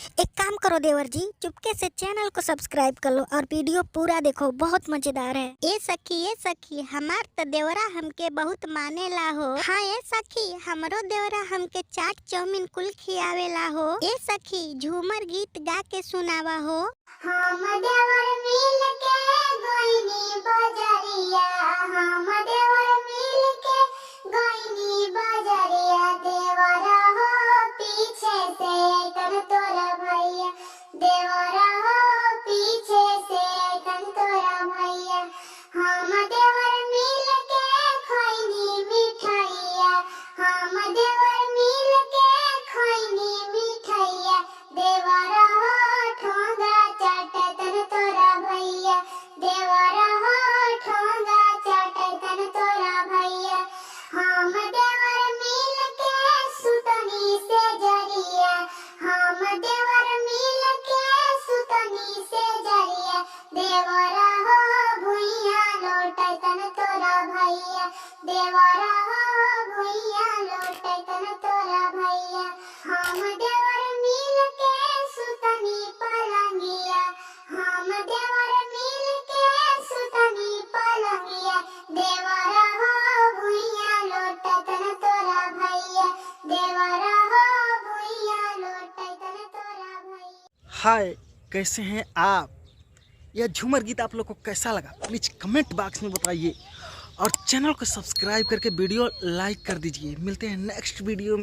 एक काम करो देवर जी, चुपके से चैनल को सब्सक्राइब कर लो और वीडियो पूरा देखो, बहुत मजेदार है। ए सखी हमार तो देवरा हमके बहुत मानेला हो। हाँ ए सखी, हमरो देवरा हमके चाट चाउमीन कुल खियावेला हो। ए सखी, झूमर गीत गा के सुनावा हो। हम देवर मिल के गइनी बजरिया, हम देवर मिल के गइनी बजरिया, देवरा हो पीछे से तन तोरा भैया, देवरा हो पीछे से तन तोरा भैया। हम देवर मिल के खइनी मिठाइया, हम देवर मिल के खइनी मिठाइया, देवरा हो ठोंगा चाटे तन तोरा भैया, देवरा हो ठोंगा चाटे तन तोरा भैया। हम देवर मिल के सुतनी से जरिया, हम देवर मिल के सुतनी से जरिया, देवरा हो भुइया लौटे तन तोरा भैया, देवरा हो भुइया लौटे तन तोरा भैया। हम देवर मिल के सुतनी पलंगिया, हम देवर मिल के सुतनी पलंगिया, देवरा हो भुइया लौटे तन तोरा भैया, देवरा हो भुइया लौटे तन तोरा भैया। हाय, कैसे हैं आप? यह झूमर गीत आप लोग को कैसा लगा प्लीज़ कमेंट बॉक्स में बताइए और चैनल को सब्सक्राइब करके वीडियो लाइक कर दीजिए। मिलते हैं नेक्स्ट वीडियो में।